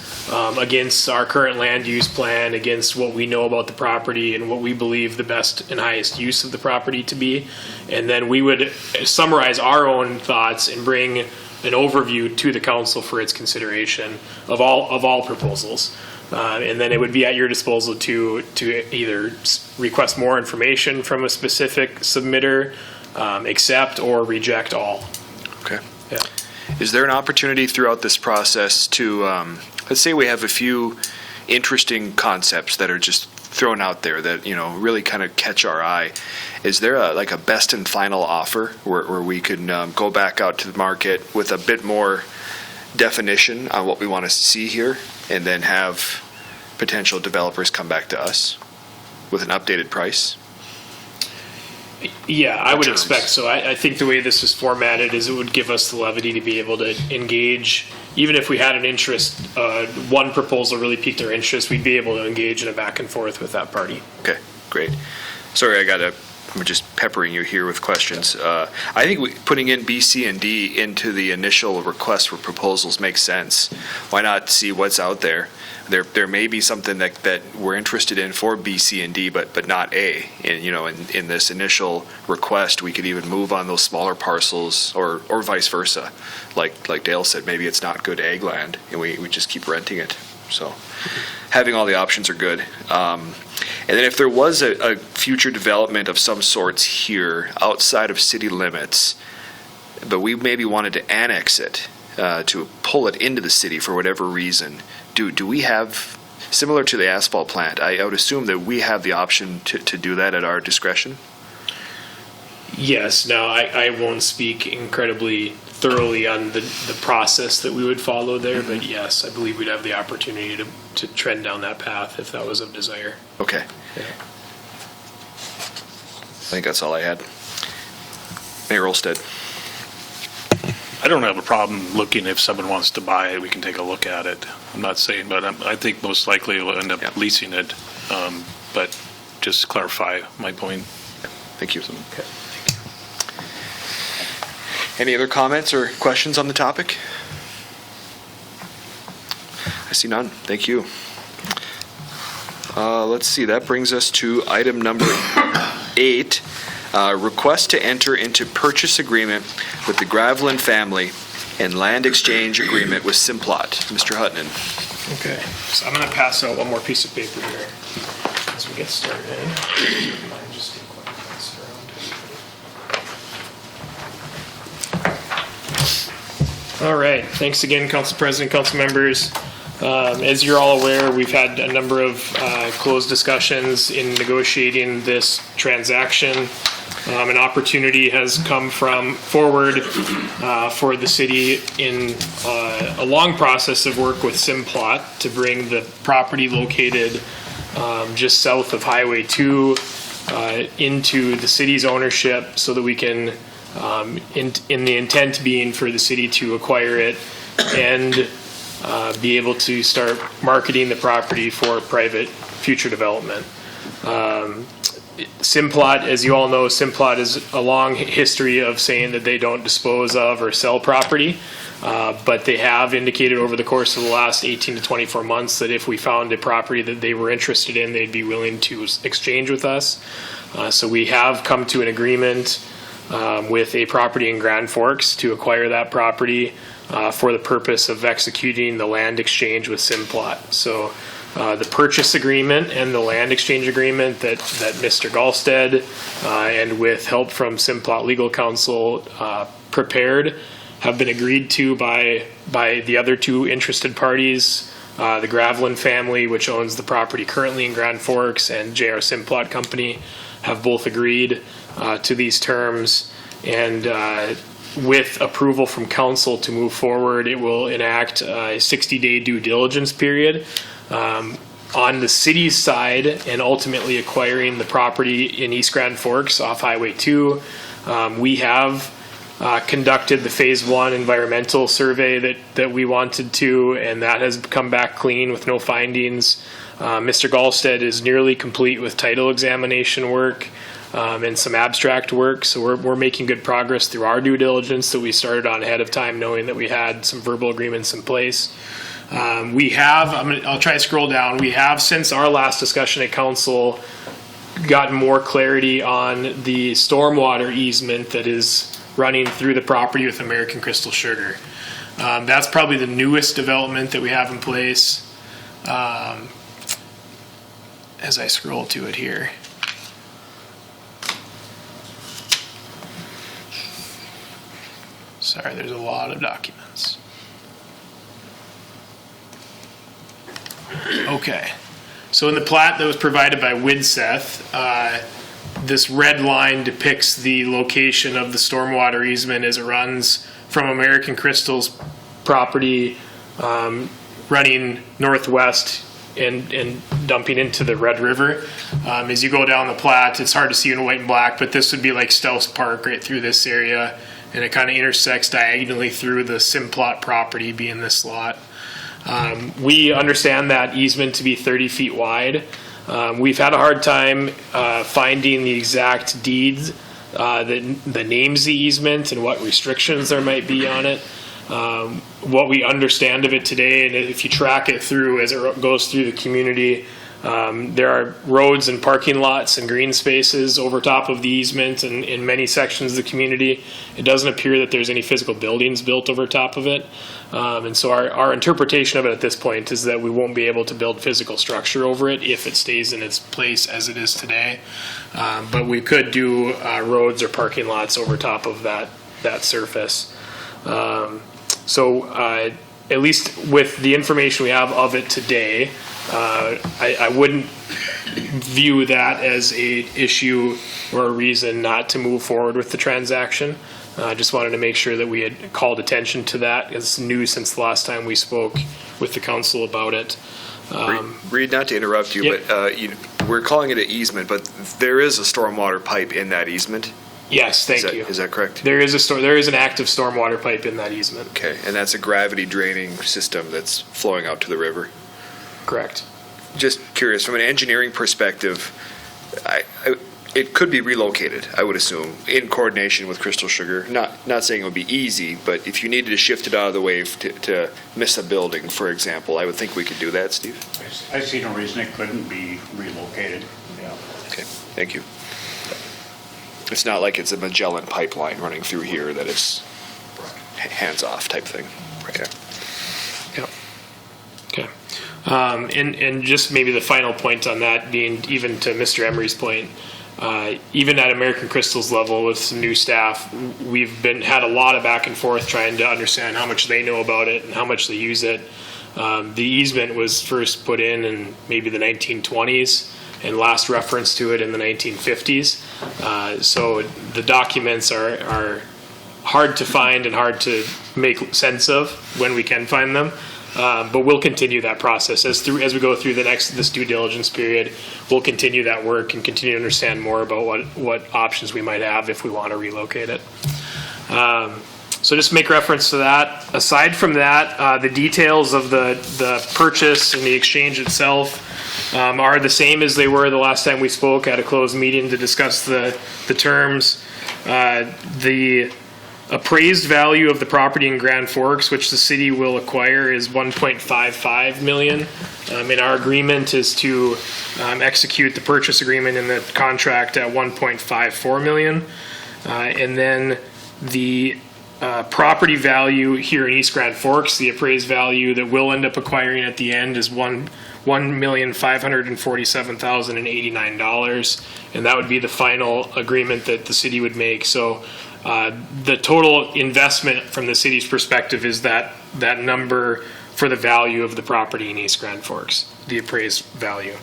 against our current land use plan, against what we know about the property and what we believe the best and highest use of the property to be. And then we would summarize our own thoughts and bring an overview to the council for its consideration of all proposals. And then it would be at your disposal to either request more information from a specific submitter, accept or reject all. Okay. Yeah. Is there an opportunity throughout this process to, let's say we have a few interesting concepts that are just thrown out there that, really kind of catch our eye. Is there a best and final offer where we can go back out to the market with a bit more definition on what we want to see here, and then have potential developers come back to us with an updated price? Yeah, I would terms. expect so. I think the way this is formatted is it would give us the levity to be able to engage. Even if we had an interest, one proposal really piqued our interest, we'd be able to engage in a back and forth with that party. Okay, great. Sorry, I'm just peppering you here with questions. I think putting in B, C, and D into the initial request for proposals makes sense. Why not see what's out there? There may be something that we're interested in for B, C, and D, but not A. And in this initial request, we could even move on those smaller parcels, or vice versa. Like Dale said, maybe it's not good ag land, and we just keep renting it. So having all the options are good. And then if there was a future development of some sorts here outside of city limits, but we maybe wanted to annex it, to pull it into the city for whatever reason, do we have, similar to the asphalt plant, I would assume that we have the option to do that at our discretion? Yes. Now, I won't speak incredibly thoroughly on the process that we would follow there, but yes, I believe we'd have the opportunity to trend down that path if that was of desire. Okay. Yeah. I think that's all I had. Mayor Olstead. I don't have a problem looking, if someone wants to buy it, we can take a look at it. I'm not saying, but I think most likely we'll end up leasing it. But just to clarify my point. Thank you. Okay. Any other comments or questions on the topic? I see none. Thank you. Let's see. That brings us to item number 8. Request to enter into purchase agreement with the Graveline family and land exchange agreement with Simplot. Mr. Huttunen. Okay. So I'm going to pass out one more piece of paper here as we get started. Just pass it around. All right. Thanks again, Council President, Council members. As you're all aware, we've had a number of closed discussions in negotiating this transaction. An opportunity has come forward for the city in a long process of work with Simplot to bring the property located just south of Highway 2 into the city's ownership, so that we can, in the intent being for the city to acquire it and be able to start marketing the property for private future development. Simplot, as you all know, Simplot is a long history of saying that they don't dispose of or sell property, but they have indicated over the course of the last 18 to 24 months that if we found a property that they were interested in, they'd be willing to exchange with us. So we have come to an agreement with a property in Grand Forks to acquire that property for the purpose of executing the land exchange with Simplot. So the purchase agreement and the land exchange agreement that Mr. Galstead and with help from Simplot Legal Counsel prepared have been agreed to by the other two interested parties, the Graveline family, which owns the property currently in Grand Forks, and J.R. Simplot Company have both agreed to these terms. And with approval from council to move forward, it will enact a 60-day due diligence period. On the city's side, and ultimately acquiring the property in East Grand Forks off Highway 2, we have conducted the Phase 1 environmental survey that we wanted to, and that has come back clean with no findings. Mr. Galstead is nearly complete with title examination work. and some abstract work. So we're making good progress through our due diligence that we started on ahead of time, knowing that we had some verbal agreements in place. I'll try to scroll down. We have, since our last discussion at council, gotten more clarity on the stormwater easement that is running through the property with American Crystal Sugar. That's probably the newest development that we have in place. As I scroll to it here. Sorry, there's a lot of documents. Okay. So in the plat that was provided by Widseth, this red line depicts the location of the stormwater easement as it runs from American Crystal's property, running northwest and dumping into the Red River. As you go down the plat, it's hard to see in white and black, but this would be like Stouse Park right through this area, and it kind of intersects diagonally through the Simplot property, being this lot. We understand that easement to be 30 feet wide. We've had a hard time finding the exact deeds that names the easement and what restrictions there might be on it. What we understand of it today, and if you track it through as it goes through the community, there are roads and parking lots and green spaces over top of the easement and in many sections of the community. It doesn't appear that there's any physical buildings built over top of it. And so our interpretation of it at this point is that we won't be able to build physical structure over it if it stays in its place as it is today. But we could do roads or parking lots over top of that surface. So at least with the information we have of it today, I wouldn't view that as a issue or a reason not to move forward with the transaction. I just wanted to make sure that we had called attention to that. It's new since the last time we spoke with the council about it. Reid, not to interrupt you, Yep. but we're calling it an easement, but there is a stormwater pipe in that easement? Yes, thank you. Is that correct? There is an active stormwater pipe in that easement. Okay, and that's a gravity draining system that's flowing out to the river? Correct. Just curious, from an engineering perspective, it could be relocated, I would assume, in coordination with Crystal Sugar. Not saying it would be easy, but if you needed to shift it out of the way to miss a building, for example, I would think we could do that, Steve? I see no reason it couldn't be relocated. Yeah. Okay, thank you. It's not like it's a Magellan pipeline running through here that is hands-off type thing. Okay. Okay. And just maybe the final point on that being, even to Mr. Emery's point, even at American Crystal's level with some new staff, we've had a lot of back and forth trying to understand how much they know about it and how much they use it. The easement was first put in maybe the 1920s and last reference to it in the 1950s. So the documents are hard to find and hard to make sense of when we can find them. But we'll continue that process as we go through this due diligence period. We'll continue that work and continue to understand more about what options we might have if we want to relocate it. So just make reference to that. Aside from that, the details of the purchase and the exchange itself are the same as they were the last time we spoke at a closed meeting to discuss the terms. The appraised value of the property in Grand Forks, which the city will acquire, is $1.55 million. And our agreement is to execute the purchase agreement in the contract at $1.54 million. And then the property value here in East Grand Forks, the appraised value that we'll end up acquiring at the end is $1,547,089, and that would be the final agreement that the city would make. So the total investment from the city's perspective is that number for the value of the property in East Grand Forks, the appraised value.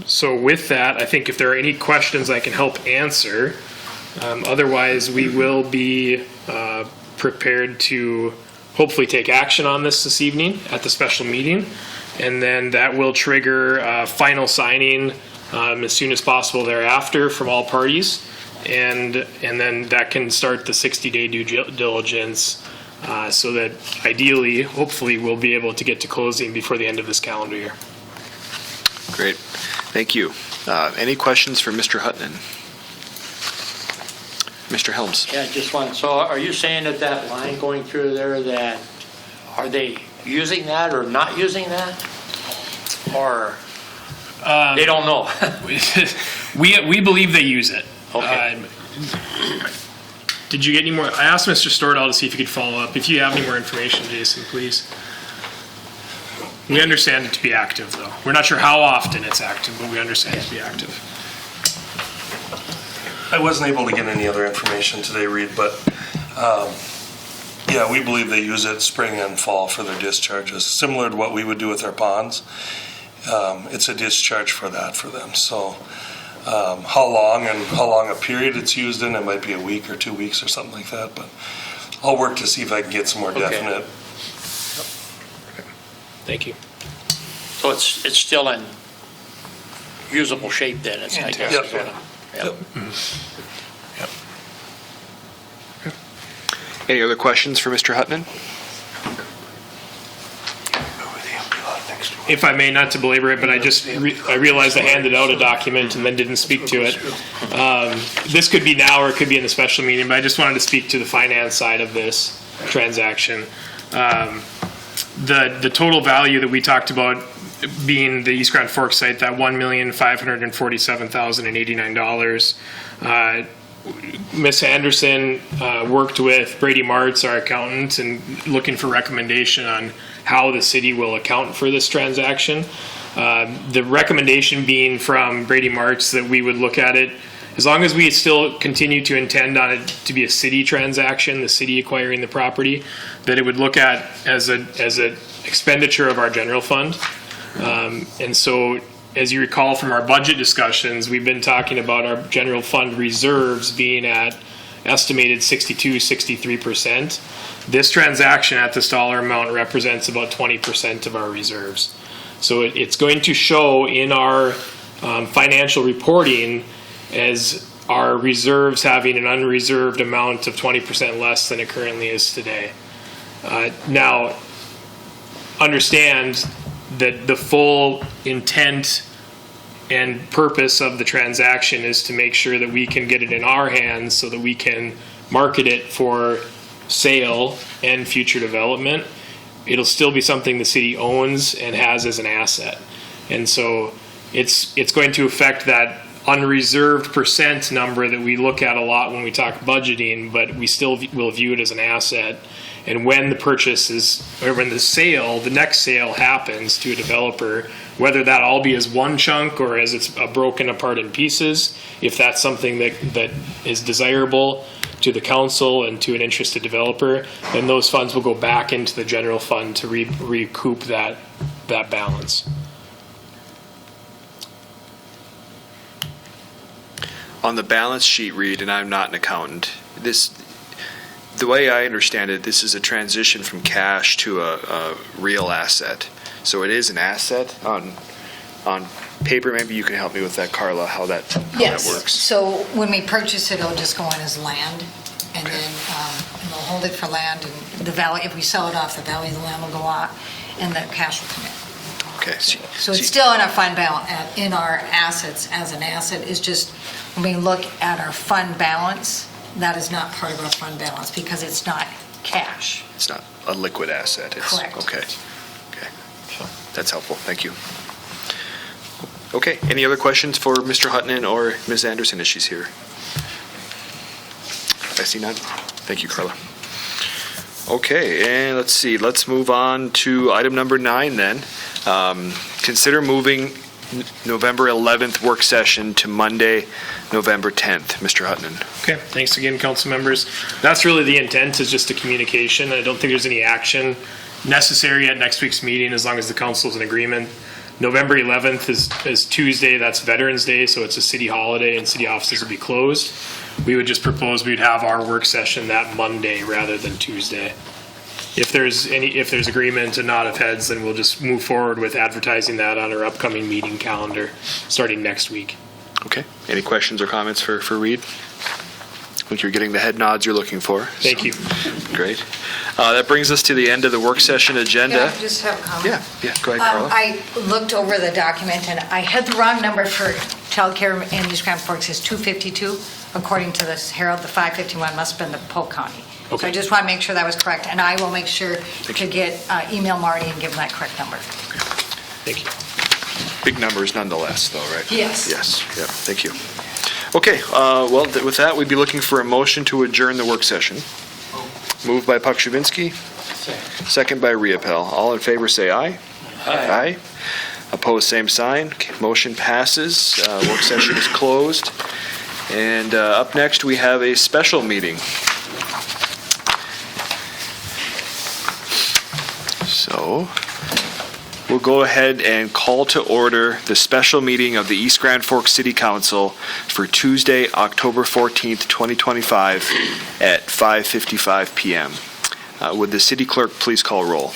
So with that, I think if there are any questions I can help answer. Otherwise, we will be prepared to hopefully take action on this evening at the special meeting. And then that will trigger final signing as soon as possible thereafter from all parties. And then that can start the 60-day due diligence so that ideally, hopefully, we'll be able to get to closing before the end of this calendar year. Great. Thank you. Any questions for Mr. Huttunen? Mr. Helms? Yeah, just one. So are you saying that that line going through there, that, are they using that or not using that? Or they don't know? We believe they use it. Okay. Did you get any more? I asked Mr. Stordahl to see if he could follow up. If you have any more information, Jason, please. We understand it to be active, though. We're not sure how often it's active, but we understand it to be active. I wasn't able to get any other information today, Reid, but yeah, we believe they use it spring and fall for their discharges, similar to what we would do with our ponds. It's a discharge for that for them. So how long a period it's used in, it might be a week or 2 weeks or something like that, but I'll work to see if I can get some more definite. Thank you. So it's still in usable shape then, it's, I guess. Yep. is what I'm- Yep. Any other questions for Mr. Huttunen? If I may, not to belabor it, but I realized I handed out a document and then didn't speak to it. This could be now or it could be in the special meeting, but I just wanted to speak to the finance side of this transaction. The total value that we talked about being the East Grand Forks site, that $1,547,089. Ms. Anderson worked with Brady Martz, our accountant, and looking for recommendation on how the city will account for this transaction. The recommendation being from Brady Martz that we would look at it, as long as we still continue to intend on it to be a city transaction, the city acquiring the property, that it would look at as an expenditure of our general fund. And so, as you recall from our budget discussions, we've been talking about our general fund reserves being at estimated 62-63%. This transaction at this dollar amount represents about 20% of our reserves. So it's going to show in our financial reporting as our reserves having an unreserved amount of 20% less than it currently is today. Now, understand that the full intent and purpose of the transaction is to make sure that we can get it in our hands so that we can market it for sale and future development. It'll still be something the city owns and has as an asset. And so it's going to affect that unreserved percent number that we look at a lot when we talk budgeting, but we still will view it as an asset. And when the purchase is, or when the sale, the next sale happens to a developer, whether that all be as one chunk or as it's broken apart in pieces, if that's something that is desirable to the council and to an interested developer, then those funds will go back into the general fund to recoup that balance. On the balance sheet, Reid, and I'm not an accountant, the way I understand it, this is a transition from cash to a real asset. So it is an asset on paper. Maybe you can help me with that, Carla, how that works. So when we purchase it, it'll just go on as land, and then we'll hold it for land, and the value, if we sell it off, the value of the land will go out, and the cash will come in. Okay. So it's still in our fund balance, in our assets as an asset. It's just when we look at our fund balance, that is not part of our fund balance because it's not cash. It's not a liquid asset. Correct. Okay. That's helpful. Thank you. Okay. Any other questions for Mr. Huttunen or Ms. Anderson as she's here? I see none. Thank you, Carla. Okay, and let's see. Let's move on to item number 9 then. Consider moving November 11th work session to Monday, November 10th. Mr. Huttunen. Okay, thanks again, council members. That's really the intent, is just a communication. I don't think there's any action necessary at next week's meeting as long as the council is in agreement. November 11th is Tuesday, that's Veterans Day, so it's a city holiday and city offices will be closed. We would just propose we'd have our work session that Monday rather than Tuesday. If there's agreement and nod of heads, then we'll just move forward with advertising that on our upcoming meeting calendar starting next week. Okay. Any questions or comments for Reid? I think you're getting the head nods you're looking for. Thank you. Great. That brings us to the end of the work session Can agenda. I just have a comment? Yeah, go ahead, Carla. I looked over the document and I had the wrong number for childcare in East Grand Forks is 252. According to this Herald, the 551 must have been the Polk County. So I just want to make sure that was correct, and I will make sure to email Marty and give him that correct number. Thank you. Big numbers nonetheless, though, right? Yes. Yes, yeah, thank you. Okay, well, with that, we'd be looking for a motion to adjourn the work session. Moved by Pakshavinsky, second by Riepel. All in favor, say aye. Aye. Opposed, same sign. Okay, motion passes. Work session is closed. And up next, we have a special meeting. So we'll go ahead and call to order the special meeting of the East Grand Forks City Council for Tuesday, October 14th, 2025 at 5:55 PM. Would the city clerk please call roll?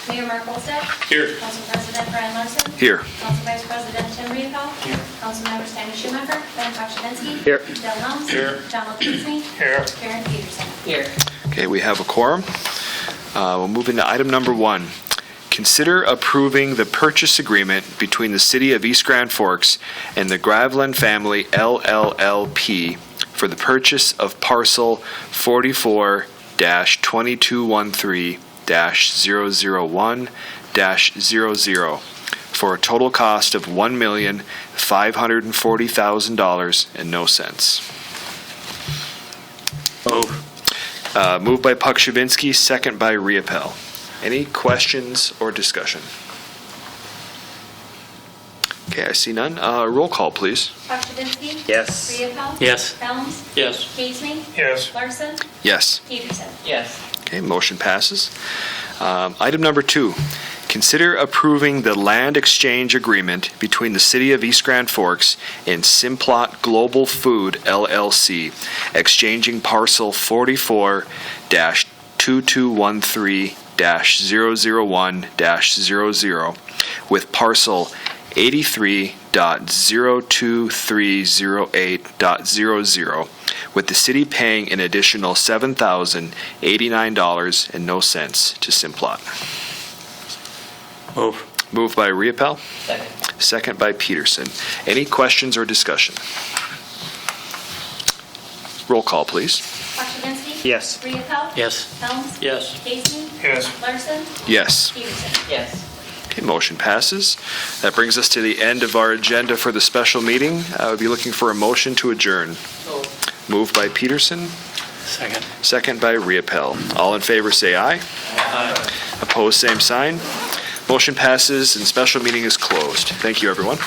Mayor Mark Olstad. Here. Council President Brian Larson. Here. Council Vice President Tim Riepel. Here. Councilmember Sammy Schumacher. Ben Pakshavinsky. Here. Dale Helms. Here. Donald Kinsey. Here. Karen Peterson. Here. Okay, we have a quorum. We'll move into item number 1. Consider approving the purchase agreement between the City of East Grand Forks and the Graveline Family LLLP for the purchase of parcel 44-2213-001-00 for a total cost of $1,540,000 and no cents. Moved by Pakshavinsky, second by Riepel. Any questions or discussion? Okay, I see none. Roll call, please. Pakshavinsky. Yes. Riepel. Yes. Helms. Yes. Kinsey. Yes. Larson. Yes. Peterson. Yes. Okay, motion passes. Item number 2. Consider approving the land exchange agreement between the City of East Grand Forks and Simplot Global Food LLC, exchanging parcel 44-2213-001-00 with parcel 83.02308.00, with the city paying an additional $7,089 and no cents to Simplot. Move. Moved by Riepel, Second. second by Peterson. Any questions or discussion? Roll call, please. Pakshavinsky. Yes. Riepel. Yes. Helms. Yes. Kinsey. Yes. Larson. Yes. Peterson. Yes. Okay, motion passes. That brings us to the end of our agenda for the special meeting. I would be looking for a motion to adjourn. Moved by Peterson, Second. second by Riepel. All in favor, say aye. Aye. Opposed, same sign. Motion passes and special meeting is closed. Thank you, everyone.